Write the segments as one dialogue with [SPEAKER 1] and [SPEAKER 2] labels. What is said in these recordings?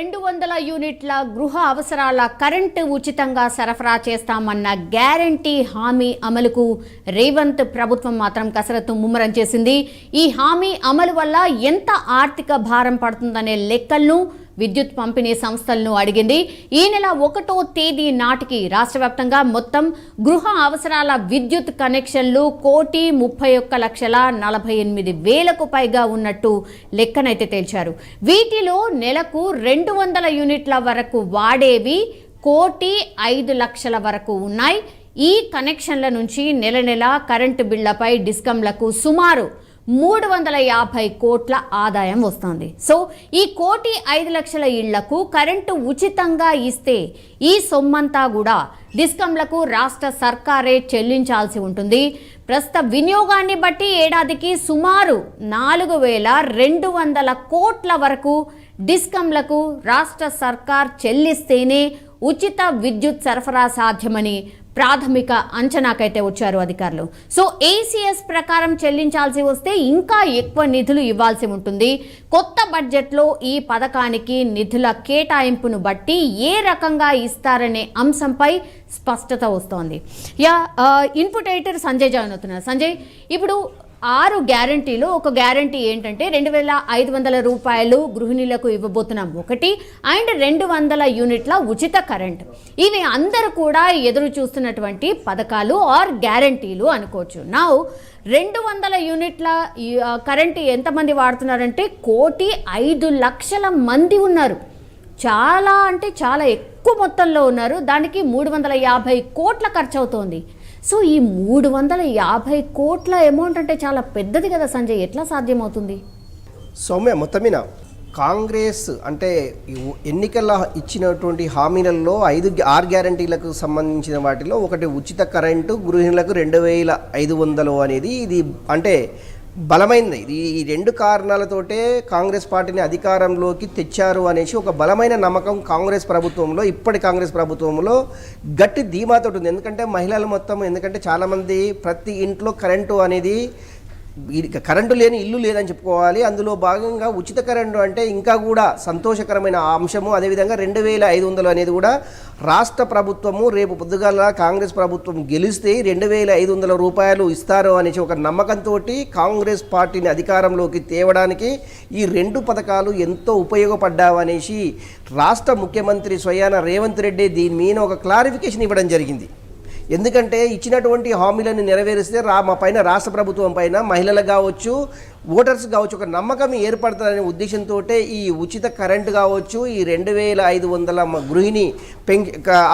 [SPEAKER 1] 200 యూనిట్ల గృహ అవసరాల కరెంటు ఉచితంగా సరఫరా చేస్తామన్న గ్యారంటీ హామీ అమలుకు రేవంత్ ప్రభుత్వం మాత్రం కసరత్తు ముమ్మరం చేసింది. ఈ హామీ అమలు వల్ల ఎంత ఆర్థిక భారం పడుతుందనే లెక్కలను విద్యుత్ పంపిణీ సంస్థలను అడిగింది. ఈ నెల 1వ తేదీ నాటికి రాష్ట్ర వ్యాప్తంగా మొత్తం గృహ అవసరాల విద్యుత్ కనెక్షన్లు 1,31,48,000కు పైగా ఉన్నట్టు లెక్కనైతే తేల్చారు. వీటిలో నెలకు 200 యూనిట్ల వరకు వాడేవి 1,05,00,000 వరకు ఉన్నాయి. ఈ కనెక్షన్ల నుంచి నెల నెల కరెంటు బిళ్లపై డిస్కంలకు సుమారు 350 కోట్ల ఆదాయం వస్తుంది. సో ఈ 1,05,00,000 ఇళ్లకు కరెంటు ఉచితంగా ఇస్తే ఈ సొమ్మంతా కూడా డిస్కంలకు రాష్ట్ర సర్కారే చెల్లించాల్సి ఉంటుంది. ప్రస్తుత వినియోగాన్ని బట్టి ఏడాదికి సుమారు 4,200 కోట్ల వరకు డిస్కంలకు రాష్ట్ర సర్కార్ చెల్లిస్తేనే ఉచిత విద్యుత్ సరఫరా సాధ్యమని ప్రాథమిక అంచనాకైతే వచ్చారు అధికారులు. సో ఏసీఎస్ ప్రకారం చెల్లించాల్సి వస్తే ఇంకా ఎక్కువ నిధులు ఇవ్వాల్సి ఉంటుంది. కొత్త బడ్జెట్లో ఈ పథకానికి నిధుల కేటాయింపును బట్టి ఏ రకంగా ఇస్తారనే అంశంపై స్పష్టత వస్తోంది. ఇన్పుట్ ఎడిటర్ సంజయ్ జాయిన్ అవుతున్నారు. సంజయ్, ఇప్పుడు 6 గ్యారంటీలు ఒక గ్యారంటీ ఏంటంటే 2,500 రూపాయలు గృహిణులకు ఇవ్వబోతున్నాం ఒకటి, అండ్ 200 యూనిట్ల ఉచిత కరెంట్. ఇవి అందరూ కూడా ఎదురు చూస్తున్నటువంటి పథకాలు ఆర్ గ్యారంటీలు అనుకోవచ్చు. నా 200 యూనిట్ల కరెంట్ ఎంతమంది వాడుతున్నారంటే 1,05,00,000 మంది ఉన్నారు. చాలా అంటే చాలా ఎక్కువ మొత్తంలో ఉన్నారు. దానికి 350 కోట్ల ఖర్చు అవుతోంది. సో ఈ 350 కోట్ల అమౌంట్ అంటే చాలా పెద్దది కదా సంజయ్, ఎట్లా సాధ్యమవుతుంది?
[SPEAKER 2] సౌమ్య, మొత్తమిన కాంగ్రెస్ అంటే ఎన్నికల్లో ఇచ్చినటువంటి హామీలలో 6 గ్యారంటీలకు సంబంధించిన వాటిలో ఒకటి ఉచిత కరెంటు గృహిణులకు 2,500 అనేది ఇది అంటే బలమైనది. ఇది ఈ 2 కారణాలతోటే కాంగ్రెస్ పార్టీని అధికారంలోకి తెచ్చారు అనేసి ఒక బలమైన నమ్మకం కాంగ్రెస్ ప్రభుత్వంలో, ఇప్పటి కాంగ్రెస్ ప్రభుత్వంలో గట్టి ధీమాతో ఉంది. ఎందుకంటే మహిళలు మొత్తం, ఎందుకంటే చాలామంది ప్రతి ఇంట్లో కరెంటు అనేది కరెంటు లేని ఇల్లు లేదని చెప్పుకోవాలి. అందులో భాగంగా ఉచిత కరెంటు అంటే ఇంకా కూడా సంతోషకరమైన అంశము. అదేవిధంగా 2,500 అనేది కూడా రాష్ట్ర ప్రభుత్వము రేపు పొద్దుగాల కాంగ్రెస్ ప్రభుత్వం గెలిస్తే 2,500 రూపాయలు ఇస్తారు అనేసి ఒక నమ్మకంతో కాంగ్రెస్ పార్టీని అధికారంలోకి తేవడానికి ఈ 2 పథకాలు ఎంతో ఉపయోగపడ్డావనేసి రాష్ట్ర ముఖ్యమంత్రి స్వయాన రేవంత్ రెడ్డి దీని మీద ఒక క్లారిఫికేషన్ ఇవ్వడం జరిగింది. ఎందుకంటే ఇచ్చినటువంటి హామీలను నెరవేరిస్తే మా పైన రాష్ట్ర ప్రభుత్వం పైన మహిళలు కావచ్చు, ఓటర్స్ కావచ్చు ఒక నమ్మకం ఏర్పడుతుందనే ఉద్దేశంతో ఈ ఉచిత కరెంటు కావచ్చు, ఈ 2,500 గృహిణి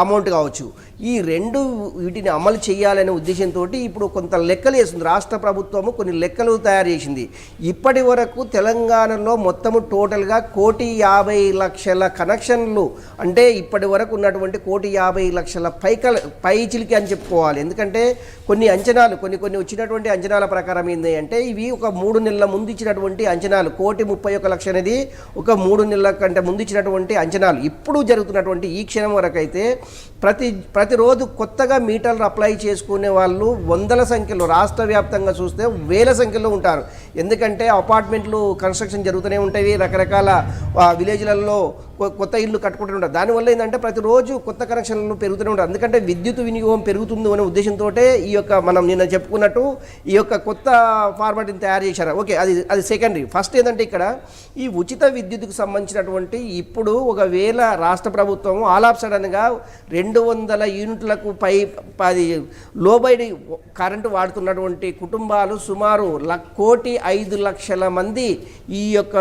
[SPEAKER 2] అమౌంట్ కావచ్చు, ఈ 2 వీటిని అమలు చేయాలనే ఉద్దేశంతో ఇప్పుడు కొంత లెక్కలు వేస్తుంది రాష్ట్ర ప్రభుత్వము. కొన్ని లెక్కలు తయారు చేసింది. ఇప్పటి వరకు తెలంగాణలో మొత్తము టోటల్గా 1,50,00,000 కనెక్షన్లు అంటే ఇప్పటి వరకు ఉన్నటువంటి 1,50,00,000 పైచిలికి అని చెప్పుకోవాలి. ఎందుకంటే కొన్ని అంచనాలు కొన్ని వచ్చినటువంటి అంచనాల ప్రకారం ఏంటి అంటే ఇవి ఒక 3 నెలల ముందు ఇచ్చినటువంటి అంచనాలు. 1,31,00,000 అనేది ఒక 3 నెలల కంటే ముందు ఇచ్చినటువంటి అంచనాలు. ఇప్పుడు జరుగుతున్నటువంటి ఈ క్షణం వరకు అయితే ప్రతిరోజు కొత్తగా మీటర్లు అప్లై చేసుకునే వాళ్ళు వందల సంఖ్యలో, రాష్ట్ర వ్యాప్తంగా చూస్తే వేల సంఖ్యలో ఉంటారు. ఎందుకంటే అపార్ట్మెంట్లు కన్స్ట్రక్షన్ జరుగుతూనే ఉంటాయి, రకరకాల విలేజ్లలో కొత్త ఇల్లు కట్టుకుంటూ ఉంటారు. దానివల్ల ఏంటంటే ప్రతిరోజు కొత్త కనెక్షన్లు పెరుగుతూనే ఉంటారు. ఎందుకంటే విద్యుత్ వినియోగం పెరుగుతుంది అనే ఉద్దేశంతో ఈ యొక్క మనం నిన్న చెప్పుకున్నట్టు ఈ యొక్క కొత్త ఫార్మాట్ని తయారు చేశారు. ఓకే, అది సెకండరీ. ఫస్ట్ ఏంటంటే ఇక్కడ ఈ ఉచిత విద్యుత్కు సంబంధించినటువంటి ఇప్పుడు ఒకవేళ రాష్ట్ర ప్రభుత్వం ఆల్ ఆఫ్ సడన్గా 200 యూనిట్లకు లోబడి కరెంటు వాడుతున్నటువంటి కుటుంబాలు సుమారు 1,05,00,000 మంది ఈ యొక్క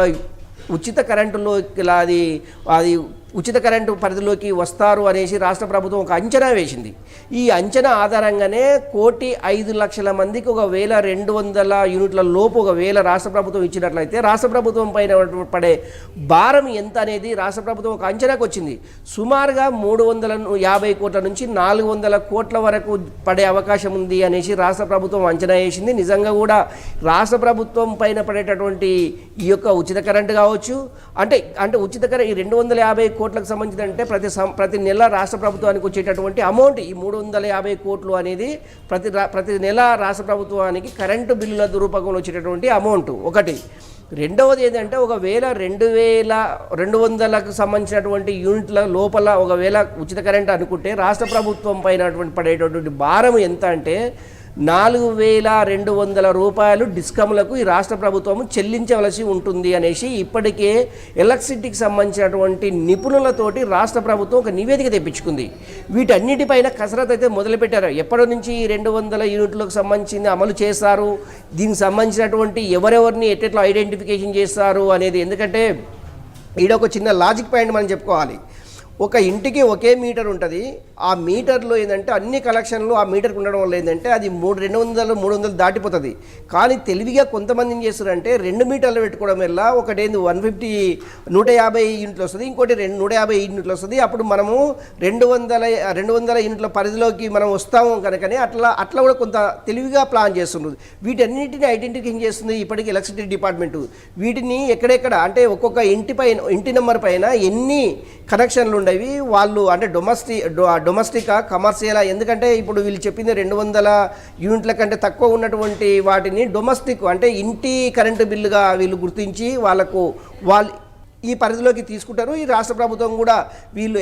[SPEAKER 2] ఉచిత కరెంటులో అది ఉచిత కరెంటు పరిధిలోకి వస్తారు అనేసి రాష్ట్ర ప్రభుత్వం ఒక అంచనా వేసింది. ఈ అంచనా ఆధారంగానే 1,05,00,000 మందికి 1,200 యూనిట్ల లోపు ఒకవేళ రాష్ట్ర ప్రభుత్వం ఇచ్చినట్లయితే రాష్ట్ర ప్రభుత్వం పైన పడే భారం ఎంత అనేది రాష్ట్ర ప్రభుత్వం ఒక అంచనాకు వచ్చింది. సుమారుగా 350 కోట్ల నుంచి 400 కోట్ల వరకు పడే అవకాశం ఉంది అనేసి రాష్ట్ర ప్రభుత్వం అంచనా వేసింది. నిజంగా కూడా రాష్ట్ర ప్రభుత్వం పైన పడేటటువంటి ఈ యొక్క ఉచిత కరెంటు కావచ్చు అంటే ఉచిత కరెంట్ ఈ 250 కోట్లకు సంబంధించి అంటే ప్రతి నెల రాష్ట్ర ప్రభుత్వానికి వచ్చేటటువంటి అమౌంట్ ఈ 350 కోట్లు అనేది ప్రతి నెల రాష్ట్ర ప్రభుత్వానికి కరెంటు బిల్లుల రూపంలో వచ్చేటటువంటి అమౌంట్ ఒకటి. రెండవది ఏంటంటే ఒకవేళ 2200కు సంబంధించినటువంటి యూనిట్ల లోపల ఒకవేళ ఉచిత కరెంట్ అనుకుంటే రాష్ట్ర ప్రభుత్వం పైన పడేటటువంటి భారం ఎంత అంటే 4200 రూపాయలు డిస్కమ్లకు ఈ రాష్ట్ర ప్రభుత్వం చెల్లించవలసి ఉంటుంది అనేసి ఇప్పటికే ఎలక్ట్రిసిటీకి సంబంధించినటువంటి నిపుణులతోటి రాష్ట్ర ప్రభుత్వం ఒక నివేదిక తెప్పించుకుంది. వీటన్నిటిపైన కసరత్తు అయితే మొదలుపెట్టారు. ఎప్పటి నుంచి 200 యూనిట్లకు సంబంధించి అమలు చేస్తారు, దీనికి సంబంధించినటువంటి ఎవరెవరిని ఎట్లా ఐడెంటిఫికేషన్ చేస్తారు అనేది. ఎందుకంటే ఈడొక చిన్న లాజిక్ పాయింట్ మనం చెప్పుకోవాలి. ఒక ఇంటికి ఒకే మీటర్ ఉంటుంది. ఆ మీటర్లో ఏంటంటే అన్ని కలెక్షన్లు ఆ మీటర్కి ఉండడం వల్ల ఏంటంటే అది 200-300 దాటిపోతుంది. కానీ తెలివిగా కొంతమంది ఏం చేస్తారంటే 2 మీటర్లు పెట్టుకోవడం వల్ల ఒకటేంది 150 యూనిట్లు వస్తుంది, ఇంకోటి 150 యూనిట్లు వస్తుంది. అప్పుడు మనము 200 యూనిట్ల పరిధిలోకి మనం వస్తాము కనుకనే అట్లా కూడా కొంత తెలివిగా ప్లాన్ చేస్తున్నారు. వీటన్నిటిని ఐడెంటిఫికేషన్ చేస్తుంది ఇప్పటికీ ఎలక్ట్రిసిటీ డిపార్ట్మెంటు. వీటిని ఎక్కడెక్కడ అంటే ఒక్కొక్క ఇంటి నెంబర్ పైన ఎన్ని కనెక్షన్లు ఉండేవి, వాళ్ళు అంటే డొమెస్టికా కమర్షియలా. ఎందుకంటే ఇప్పుడు వీళ్ళు చెప్పింది 200 యూనిట్ల కంటే తక్కువ ఉన్నటువంటి వాటిని డొమెస్టిక్ అంటే ఇంటి కరెంటు బిల్లుగా వీళ్ళు గుర్తించి వాళ్ళు ఈ పరిధిలోకి తీసుకుంటారు. ఈ రాష్ట్ర ప్రభుత్వం కూడా వీళ్ళు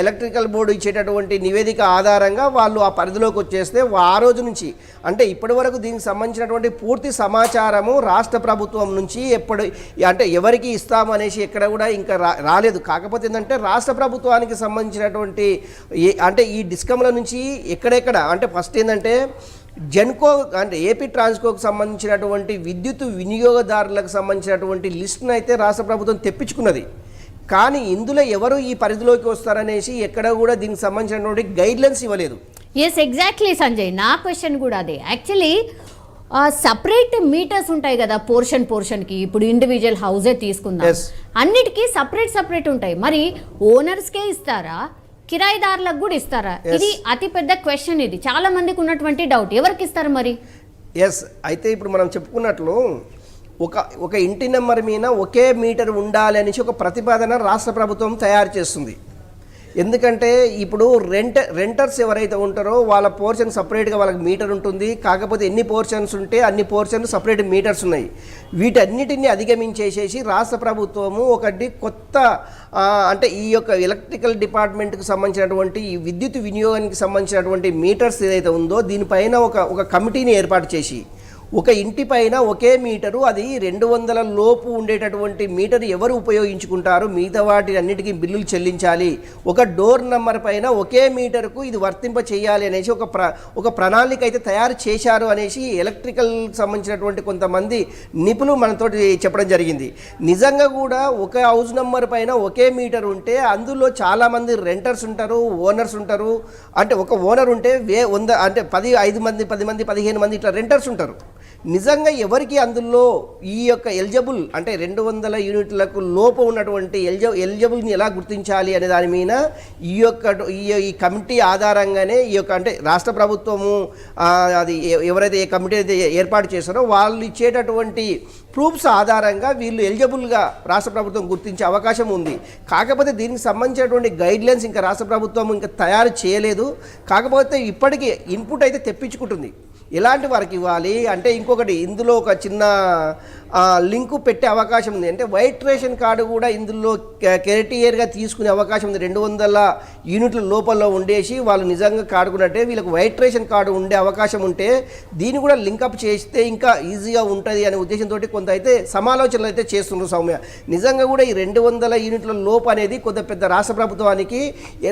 [SPEAKER 2] ఎలక్ట్రికల్ బోర్డు ఇచ్చేటటువంటి నివేదిక ఆధారంగా వాళ్ళు ఆ పరిధిలోకి వచ్చేస్తే ఆ రోజు నుంచి అంటే ఇప్పటి వరకు దీనికి సంబంధించినటువంటి పూర్తి సమాచారము రాష్ట్ర ప్రభుత్వం నుంచి అంటే ఎవరికి ఇస్తాము అనేసి ఎక్కడ కూడా ఇంకా రాలేదు. కాకపోతే ఏంటంటే రాష్ట్ర ప్రభుత్వానికి సంబంధించినటువంటి అంటే ఈ డిస్కమ్ల నుంచి ఎక్కడెక్కడ అంటే ఫస్ట్ ఏంటంటే జెన్కో అంటే ఏపీ ట్రాన్స్కోకు సంబంధించినటువంటి విద్యుత్ వినియోగదారులకు సంబంధించినటువంటి లిస్ట్ను అయితే రాష్ట్ర ప్రభుత్వం తెప్పించుకున్నది. కానీ ఇందులో ఎవరు ఈ పరిధిలోకి వస్తారనేసి ఎక్కడ కూడా దీనికి సంబంధించినటువంటి గైడ్లైన్స్ ఇవ్వలేదు.
[SPEAKER 1] ఎస్, ఎగ్జాక్ట్లీ సంజయ్, నా క్వశ్చన్ కూడా అదే. యాక్చువల్లీ సపరేట్ మీటర్స్ ఉంటాయి కదా పోర్షన్కి. ఇప్పుడు ఇండివిజువల్ హౌసే తీసుకుందాం, అన్నిటికీ సపరేట్ ఉంటాయి. మరి ఓనర్స్కే ఇస్తారా, కిరాయిదారులకు కూడా ఇస్తారా? ఇది అతి పెద్ద క్వశ్చన్. ఇది చాలా మందికి ఉన్నటువంటి డౌట్, ఎవరికి ఇస్తారు మరి?
[SPEAKER 2] అయితే ఇప్పుడు మనం చెప్పుకున్నట్లు ఒక ఇంటి నెంబర్ మీద ఒకే మీటర్ ఉండాలి అనేసి ఒక ప్రతిపాదన రాష్ట్ర ప్రభుత్వం తయారు చేస్తుంది. ఎందుకంటే ఇప్పుడు రెంటర్స్ ఎవరైతే ఉంటారో వాళ్ళ పోర్షన్ సపరేట్గా వాళ్ళకి మీటర్ ఉంటుంది. కాకపోతే ఎన్ని పోర్షన్స్ ఉంటే అన్ని పోర్షన్లు సపరేట్ మీటర్స్ ఉన్నాయి. వీటన్నిటిని అధిగమించేసేసి రాష్ట్ర ప్రభుత్వము ఒకటి కొత్త అంటే ఈ యొక్క ఎలక్ట్రికల్ డిపార్ట్మెంట్కి సంబంధించినటువంటి ఈ విద్యుత్ వినియోగానికి సంబంధించినటువంటి మీటర్స్ ఏదైతే ఉందో దీనిపైన ఒక కమిటీని ఏర్పాటు చేసి ఒక ఇంటి పైన ఒకే మీటరు, అది 200 లోపు ఉండేటటువంటి మీటర్ ఎవరు ఉపయోగించుకుంటారు, మిగతా వాటి అన్నిటికీ బిల్లులు చెల్లించాలి, ఒక డోర్ నెంబర్ పైన ఒకే మీటర్కు ఇది వర్తింప చేయాలి అనేసి ఒక ప్రణాళిక అయితే తయారు చేశారు అనేసి ఎలక్ట్రికల్ సంబంధించినటువంటి కొంతమంది నిపుణులు మనతోటి చెప్పడం జరిగింది. నిజంగా కూడా ఒక హౌస్ నెంబర్ పైన ఒకే మీటర్ ఉంటే అందులో చాలామంది రెంటర్స్ ఉంటారు, ఓనర్స్ ఉంటారు. అంటే ఒక ఓనర్ ఉంటే 100 అంటే 5 మంది 10 మంది 15 మంది ఇట్లా రెంటర్స్ ఉంటారు. నిజంగా ఎవరికి అందులో ఈ యొక్క ఎలిజిబుల్ అంటే 200 యూనిట్లకు లోపు ఉన్నటువంటి ఎలిజిబుల్ని ఎలా గుర్తించాలి అనే దాని మీద ఈ కమిటీ ఆధారంగానే ఈ యొక్క అంటే రాష్ట్ర ప్రభుత్వము అది ఎవరైతే ఏ కమిటీ అయితే ఏర్పాటు చేస్తారో వాళ్ళు ఇచ్చేటటువంటి ప్రూఫ్స్ ఆధారంగా వీళ్ళు ఎలిజిబుల్గా రాష్ట్ర ప్రభుత్వం గుర్తించే అవకాశం ఉంది. కాకపోతే దీనికి సంబంధించినటువంటి గైడ్లైన్స్ ఇంకా రాష్ట్ర ప్రభుత్వం ఇంకా తయారు చేయలేదు. కాకపోతే ఇప్పటికీ ఇన్పుట్ అయితే తెప్పించుకుంటుంది. ఎలాంటి వారికి ఇవ్వాలి అంటే ఇంకొకటి ఇందులో ఒక చిన్న లింకు పెట్టే అవకాశం ఉంది. అంటే వైట్ రేషన్ కార్డు కూడా ఇందులో క్రైటీరియర్గా తీసుకునే అవకాశం ఉంది. 200 యూనిట్ల లోపల ఉండేసి వాళ్ళు నిజంగా కాడుకున్నట్టే వీళ్ళకి వైట్ రేషన్ కార్డు ఉండే అవకాశం ఉంటే దీన్ని కూడా లింకప్ చేస్తే ఇంకా ఈజీగా ఉంటుంది అనే ఉద్దేశంతో కొంత అయితే సమాలోచనలు అయితే చేస్తున్నారు సౌమ్య. నిజంగా కూడా ఈ 200 యూనిట్ల లోపు అనేది కొంత పెద్ద రాష్ట్ర ప్రభుత్వానికి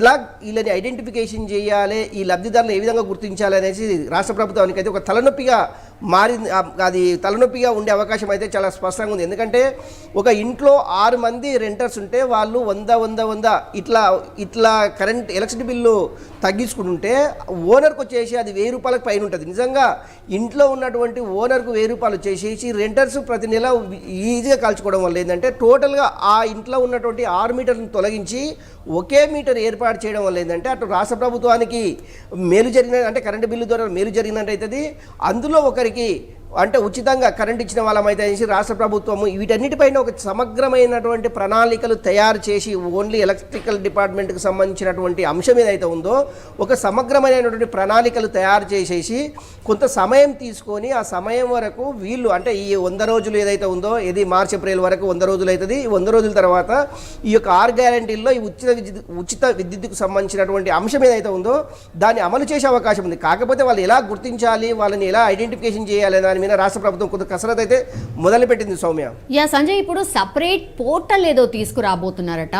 [SPEAKER 2] ఎలా వీళ్ళని ఐడెంటిఫికేషన్ చేయాలి, ఈ లబ్ధిదారులను ఏ విధంగా గుర్తించాలి అనేసి రాష్ట్ర ప్రభుత్వానికి అయితే ఒక తలనొప్పిగా మారింది. అది తలనొప్పిగా ఉండే అవకాశం అయితే చాలా స్పష్టంగా ఉంది. ఎందుకంటే ఒక ఇంట్లో 6 మంది రెంటర్స్ ఉంటే వాళ్ళు 100 ఇట్లా కరెంట్ ఎలక్ట్రిసిటీ బిల్లు తగ్గించుకుంటుంటే ఓనర్కి వచ్చేసి అది 1000 రూపాయలకు పైన ఉంటుంది. నిజంగా ఇంట్లో ఉన్నటువంటి ఓనర్కు 1000 రూపాయలు వచ్చేసి రెంటర్స్ ప్రతి నెల ఈజీగా కాల్చుకోవడం వల్ల ఏంటంటే టోటల్గా ఆ ఇంట్లో ఉన్నటువంటి 6 మీటర్లను తొలగించి ఒకే మీటర్ ఏర్పాటు చేయడం వల్ల ఏంటంటే అటు రాష్ట్ర ప్రభుత్వానికి మేలు జరిగిన అంటే కరెంటు బిల్లు ద్వారా మేలు జరిగినట్టు అవుతుంది. అందులో ఒకరికి అంటే ఉచితంగా కరెంట్ ఇచ్చిన వాళ్ళమైతే అనేసి రాష్ట్ర ప్రభుత్వము వీటన్నిటిపైన ఒక సమగ్రమైనటువంటి ప్రణాళికలు తయారు చేసి ఓన్లీ ఎలక్ట్రికల్ డిపార్ట్మెంట్కి సంబంధించినటువంటి అంశం ఏదైతే ఉందో ఒక సమగ్రమైనటువంటి ప్రణాళికలు తయారు చేసేసి కొంత సమయం తీసుకొని ఆ సమయం వరకు వీళ్ళు అంటే ఈ 100 రోజులు ఏదైతే ఉందో ఇది మార్చి ఏప్రిల్ వరకు 100 రోజులు అవుతుంది. ఈ 100 రోజుల తర్వాత ఈ యొక్క 6 గ్యారంటీల్లో ఈ ఉచిత విద్యుత్కు సంబంధించినటువంటి అంశం ఏదైతే ఉందో దాన్ని అమలు చేసే అవకాశం ఉంది. కాకపోతే వాళ్ళు ఎలా గుర్తించాలి, వాళ్ళని ఎలా ఐడెంటిఫికేషన్ చేయాలి దాని మీద రాష్ట్ర ప్రభుత్వం కొంత కసరత్తు అయితే మొదలుపెట్టింది సౌమ్య.
[SPEAKER 1] సంజయ్, ఇప్పుడు సపరేట్ పోర్టల్ ఏదో తీసుకురాబోతున్నారట.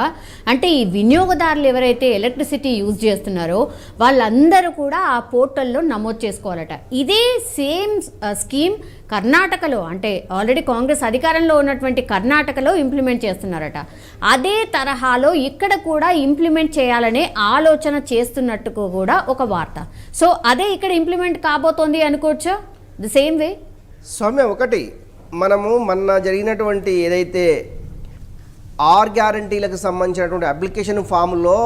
[SPEAKER 1] అంటే ఈ వినియోగదారులు ఎవరైతే ఎలక్ట్రిసిటీ యూజ్ చేస్తున్నారో వాళ్ళందరూ కూడా ఆ పోర్టల్లో నమోదు చేసుకోవాలట. ఇదే సేమ్ స్కీమ్ కర్ణాటకలో, అంటే ఆల్రెడీ కాంగ్రెస్ అధికారంలో ఉన్నటువంటి కర్ణాటకలో ఇంప్లిమెంట్ చేస్తున్నారట. అదే తరహాలో ఇక్కడ కూడా ఇంప్లిమెంట్ చేయాలనే ఆలోచన చేస్తున్నట్టు కూడా ఒక వార్త. సో అదే ఇక్కడ ఇంప్లిమెంట్ కాబోతోంది అనుకోవచ్చా ది సేమ్ వే?
[SPEAKER 2] సౌమ్య, ఒకటి మనము మొన్న జరిగినటువంటి ఏదైతే 6 గ్యారంటీలకు సంబంధించినటువంటి అప్లికేషన్ ఫామ్లో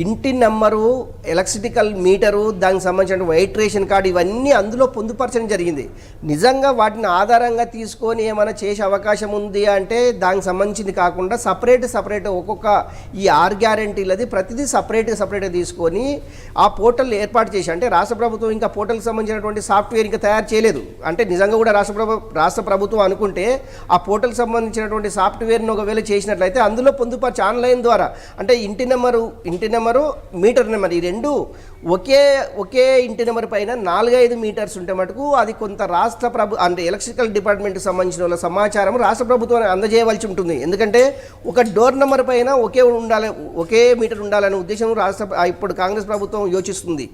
[SPEAKER 2] ఇంటి నెంబరు, ఎలక్ట్రికల్ మీటరు, దానికి సంబంధించిన వైట్ రేషన్ కార్డు ఇవన్నీ అందులో పొందుపరచడం జరిగింది. నిజంగా వాటిని ఆధారంగా తీసుకొని ఏమైనా చేసే అవకాశం ఉంది అంటే దానికి సంబంధించింది కాకుండా సపరేట్ ఒక్కొక్క ఈ 6 గ్యారంటీలది ప్రతిదీ సపరేట్గా తీసుకొని ఆ పోర్టల్ ఏర్పాటు చేసి, అంటే రాష్ట్ర ప్రభుత్వం ఇంకా పోర్టల్కి సంబంధించినటువంటి సాఫ్ట్వేర్ ఇంకా తయారు చేయలేదు. అంటే నిజంగా కూడా రాష్ట్ర ప్రభుత్వం అనుకుంటే ఆ పోర్టల్కి సంబంధించినటువంటి సాఫ్ట్వేర్ని ఒకవేళ చేసినట్లయితే అందులో పొందుపరిచి ఆన్లైన్ ద్వారా అంటే ఇంటి నెంబరు, మీటర్ నెంబర్ ఈ రెండు ఒకే ఇంటి నెంబర్ పైన 4-5 మీటర్స్ ఉంటే మటుకు అది కొంత అంటే ఎలక్ట్రికల్ డిపార్ట్మెంట్కి సంబంధించిన వాళ్ళ సమాచారం రాష్ట్ర ప్రభుత్వానికి అందజేయవలసి ఉంటుంది. ఎందుకంటే ఒక డోర్ నెంబర్ పైన ఒకే మీటర్ ఉండాలనే ఉద్దేశం ఇప్పుడు కాంగ్రెస్ ప్రభుత్వం యోచిస్తుంది.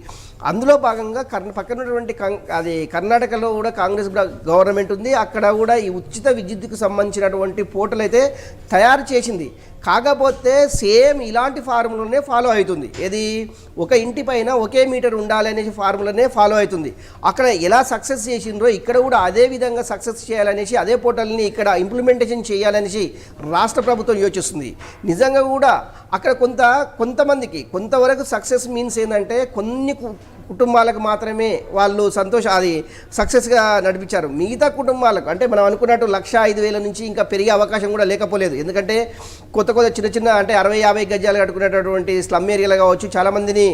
[SPEAKER 2] అందులో భాగంగా పక్కనటువంటి అది కర్ణాటకలో కూడా కాంగ్రెస్ గవర్నమెంట్ ఉంది. అక్కడ కూడా ఈ ఉచిత విద్యుత్తుకు సంబంధించినటువంటి పోర్టల్ అయితే తయారు చేసింది. కాకపోతే సేమ్ ఇలాంటి ఫార్ములానే ఫాలో అవుతుంది. ఏది ఒక ఇంటి పైన ఒకే మీటర్ ఉండాలనేసి ఫార్ములానే ఫాలో అవుతుంది. అక్కడ ఎలా సక్సెస్ చేసిండ్రో ఇక్కడ కూడా అదే విధంగా సక్సెస్ చేయాలనేసి అదే పోర్టల్ని ఇక్కడ ఇంప్లిమెంటేషన్ చేయాలనేసి రాష్ట్ర ప్రభుత్వం యోచిస్తుంది. నిజంగా కూడా అక్కడ కొంతమందికి కొంతవరకు సక్సెస్ మీన్స్ ఏంటంటే కొన్ని కుటుంబాలకు మాత్రమే వాళ్ళు అది సక్సెస్గా నడిపించారు. మిగతా కుటుంబాలకు అంటే మనం అనుకున్నట్టు 1,05,000 నుంచి ఇంకా పెరిగే అవకాశం కూడా లేకపోలేదు. ఎందుకంటే కొత్త చిన్న అంటే 60-50 గజాలు కట్టుకునేటటువంటి స్లమ్ ఏరియాలు కావచ్చు చాలామందిని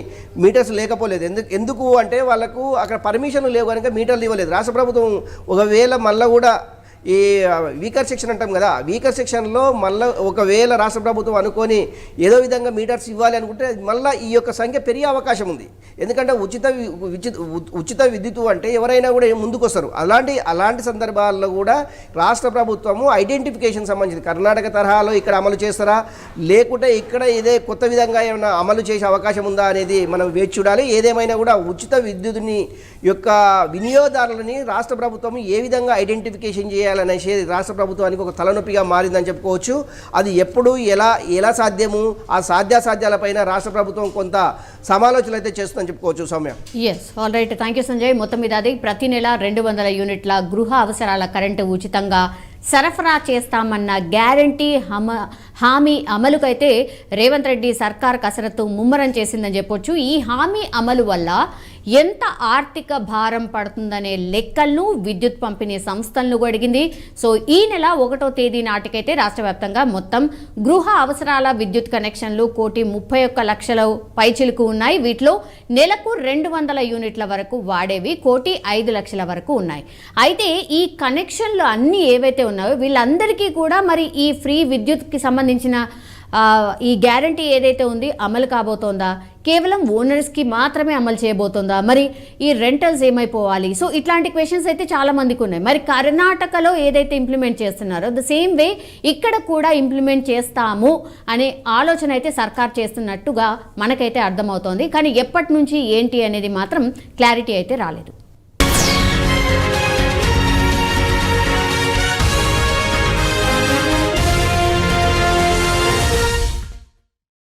[SPEAKER 2] మీటర్స్ లేకపోలేదు. ఎందుకు అంటే వాళ్ళకు అక్కడ పర్మిషన్లు లేవు కనుక మీటర్లు ఇవ్వలేదు. రాష్ట్ర ప్రభుత్వం ఒకవేళ మళ్ళీ కూడా ఈ వీకర్ సెక్షన్ అంటాం కదా, వీకర్ సెక్షన్లో మళ్ళీ ఒకవేళ రాష్ట్ర ప్రభుత్వం అనుకొని ఏదో విధంగా మీటర్స్ ఇవ్వాలి అనుకుంటే మళ్ళీ ఈ యొక్క సంఖ్య పెరిగే అవకాశం ఉంది. ఎందుకంటే ఉచిత విద్యుత్ అంటే ఎవరైనా కూడా ముందుకు వస్తారు. అలాంటి సందర్భాల్లో కూడా రాష్ట్ర ప్రభుత్వము ఐడెంటిఫికేషన్ సంబంధించి కర్ణాటక తరహాలో ఇక్కడ అమలు చేస్తారా లేకుంటే ఇక్కడ ఇదే కొత్త విధంగా ఏమైనా అమలు చేసే అవకాశం ఉందా అనేది మనం వేచి చూడాలి. ఏదేమైనా కూడా ఉచిత విద్యుత్ని యొక్క వినియోగదారులని రాష్ట్ర ప్రభుత్వం ఏ విధంగా ఐడెంటిఫికేషన్ చేయాలనేసి రాష్ట్ర ప్రభుత్వానికి ఒక తలనొప్పిగా మారిందని చెప్పుకోవచ్చు. అది ఎప్పుడు ఎలా సాధ్యము ఆ సాధ్యాసాధ్యాలపైన రాష్ట్ర ప్రభుత్వం కొంత సమాలోచనలు అయితే చేస్తుందని చెప్పుకోవచ్చు. Soumya,
[SPEAKER 1] all right, thank you Sanjay. మొత్తం మీద అది ప్రతి నెల 200 యూనిట్ల గృహ అవసరాల కరెంటు ఉచితంగా సరఫరా చేస్తామన్న గ్యారంటీ హామీ అమలుకైతే రేవంత్ రెడ్డి సర్కార్ కసరత్తు ముమ్మరం చేసిందని చెప్పొచ్చు. ఈ హామీ అమలు వల్ల ఎంత ఆర్థిక భారం పడుతుందనే లెక్కలను విద్యుత్ పంపిణీ సంస్థలను అడిగింది. సో ఈ నెల 1వ తేదీ నాటికైతే రాష్ట్ర వ్యాప్తంగా మొత్తం గృహ అవసరాల విద్యుత్ కనెక్షన్లు 1,31,00,000 పైచిలుకు ఉన్నాయి. వీటిలో నెలకు 200 యూనిట్ల వరకు వాడేవి 1,05,00,000 వరకు ఉన్నాయి. అయితే ఈ కనెక్షన్లు అన్నీ ఏవైతే ఉన్నాయో వీళ్ళందరికీ కూడా మరి ఈ ఫ్రీ విద్యుత్కి సంబంధించిన ఈ గ్యారంటీ ఏదైతే ఉంది అమలు కాబోతోందా, కేవలం ఓనర్స్కి మాత్రమే అమలు చేయబోతోందా, మరి ఈ రెంటల్స్ ఏమైపోవాలి? సో ఇట్లాంటి క్వశ్చన్స్ అయితే చాలా మందికి ఉన్నాయి. మరి కర్ణాటకలో ఏదైతే ఇంప్లిమెంట్ చేస్తున్నారో ద సేమ్ వే ఇక్కడ కూడా ఇంప్లిమెంట్ చేస్తాము అనే ఆలోచన అయితే సర్కార్ చేస్తున్నట్టుగా మనకైతే అర్థమవుతోంది. కానీ ఎప్పటి నుంచి ఏంటి అనేది మాత్రం క్లారిటీ అయితే రాలేదు.